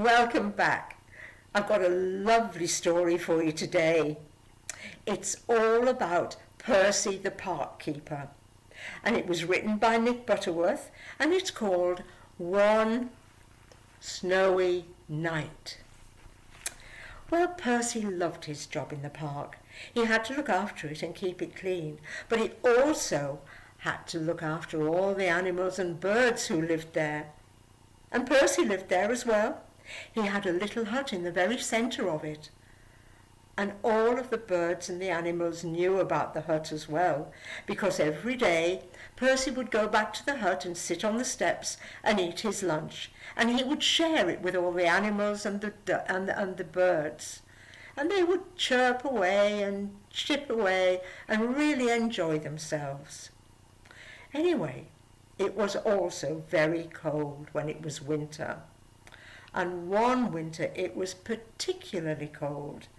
welcome back. I've got a lovely story for you today. It's all about Percy the Park Keeper, and it was written by Nick Butterworth, and it's called One Snowy Night. Well, Percy loved his job in the park. He had to look after it and keep it clean, but he also had to look after all the animals and birds who lived there. And Percy lived there as well. He had a little hut in the very centre of it. And all of the birds and the animals knew about the hut as well, because every day Percy would go back to the hut and sit on the steps and eat his lunch, and he would share it with all the animals and the birds. And they would chirp away and chip away and really enjoy themselves. Anyway, it was also very cold when it was winter. And one winter it was particularly cold.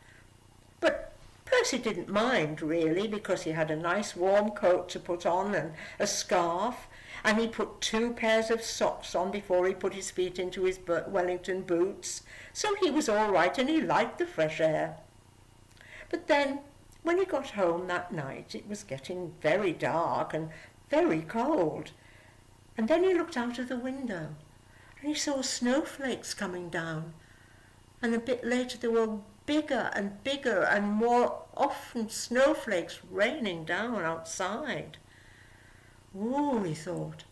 But Percy didn't mind really, because he had a nice warm coat to put on and a scarf, and he put 2 pairs of socks on before he put his feet into his Wellington boots. So he was all right and he liked the fresh air. But then when he got home that night it was getting very dark and very cold. And then he looked out of the window and he saw snowflakes coming down. And a bit later there were bigger and more often snowflakes raining down outside. "Ooh," he thought,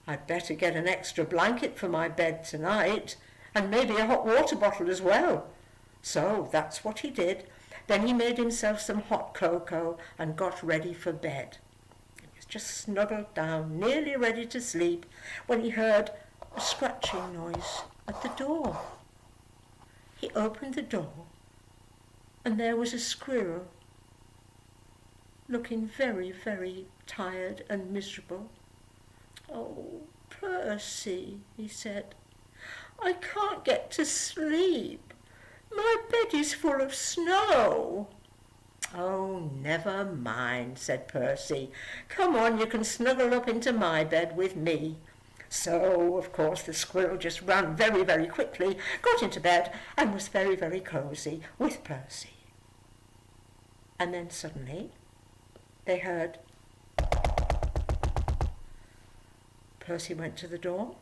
"I'd better get an extra blanket for my bed tonight, and maybe a hot water bottle as well." So that's what he did. Then he made himself some hot cocoa and got ready for bed. He was just snuggled down, nearly ready to sleep, when he heard a scratching noise at the door. He opened the door, and there was a squirrel, looking very, very tired and miserable. "Oh, Percy," he said, "I can't get to sleep. My bed is full of snow." "Oh, never mind," said Percy. "Come on, you can snuggle up into my bed with me." So, of course, the squirrel just ran very, very quickly, got into bed, and was very, very cosy with Percy. And then suddenly they heard. Percy went to the door.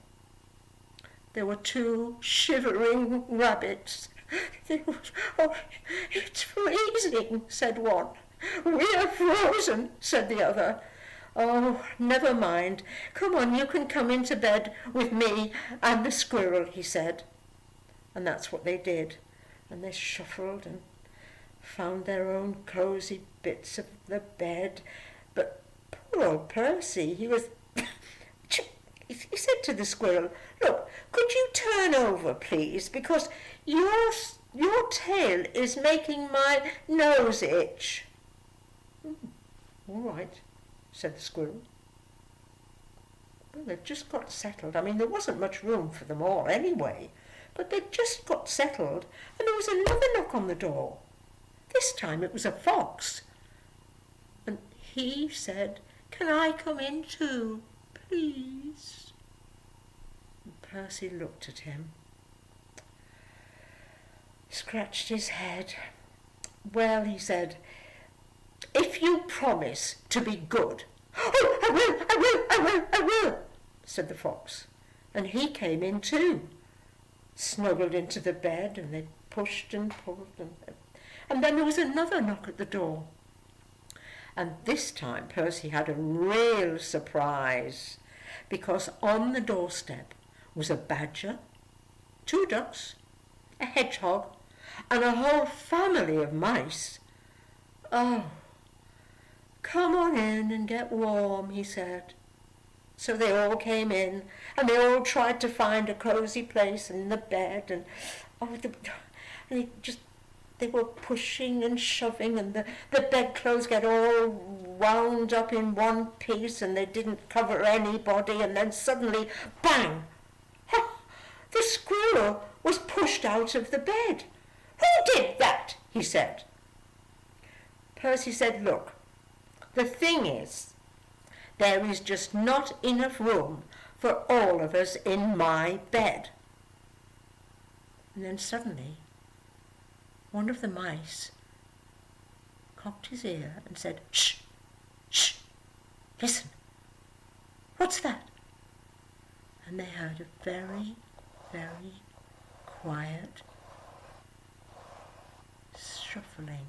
There were 2 shivering rabbits. "Oh, it's freezing," said one. "We're frozen," said the other. "Oh, never mind. Come on, you can come into bed with me and the squirrel," he said. And that's what they did. And they shuffled and found their own cosy bits of the bed. But poor old Percy, he said to the squirrel, "Look, could you turn over, please, because your tail is making my nose itch." "All right," said the squirrel. Well, they've just got settled. I mean, there wasn't much room for them all anyway, but they just got settled, and there was another knock on the door. This time it was a fox, and he said, "Can I come in too, please?" And Percy looked at him, scratched his head. "Well," he said, "if you promise to be good." "Oh, I will, said the fox. And he came in too, snuggled into the bed, and they pushed and pulled. And then there was another knock at the door. And this time Percy had a real surprise, because on the doorstep was a badger, 2 ducks, a hedgehog, and a whole family of mice. "Oh, come on in and get warm," he said. So they all came in, and they all tried to find a cosy place in the bed, and they were pushing and shoving, and the bedclothes get all wound up in one piece, and they didn't cover anybody, and then suddenly, bang! The squirrel was pushed out of the bed. "Who did that?" he said. Percy said, "Look, the thing is, there is just not enough room for all of us in my bed." And then suddenly one of the mice cocked his ear and said, "Shh, shh, listen, what's that?" And they heard a very, very quiet shuffling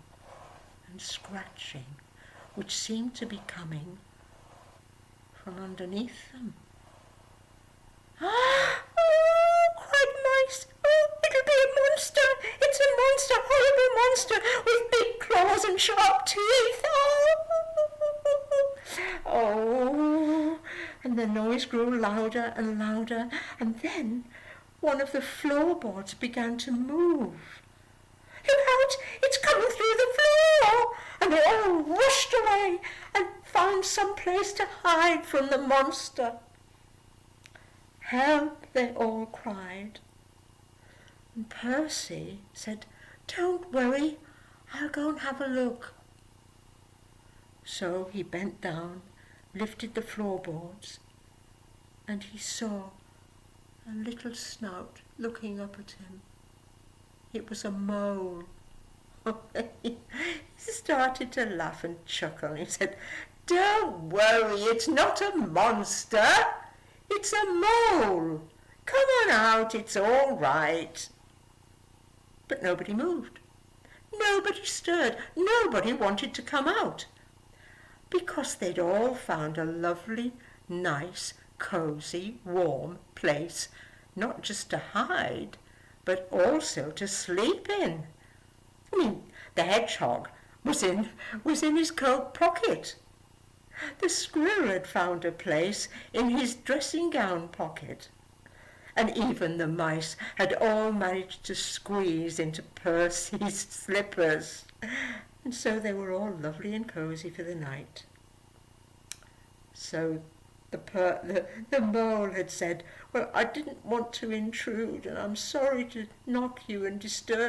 and scratching, which seemed to be coming from underneath them. "Ah! Oh!" cried the mice. "Oh, it'll be a monster! It's a monster, horrible monster, with big claws and sharp teeth! Oh!" Oh! And the noise grew louder and louder, and then one of the floorboards began to move. "Look out! It's coming through the floor!" And they all rushed away and found some place to hide from the monster. "Help!" they all cried. And Percy said, "Don't worry, I'll go and have a look." So he bent down, lifted the floorboards, and he saw a little snout looking up at him. It was a mole. He started to laugh and chuckle. He said, "Don't worry, it's not a monster. It's a mole. Come on out, it's all right." But nobody moved. Nobody stirred. Nobody wanted to come out, because they'd all found a lovely, nice, cosy, warm place, not just to hide, but also to sleep in. I mean, the hedgehog was in his coat pocket. The squirrel had found a place in his dressing gown pocket. And even the mice had all managed to squeeze into Percy's slippers. And so they were all lovely and cosy for the night. So the mole had said, "Well, I didn't want to intrude, and I'm sorry to knock you and disturb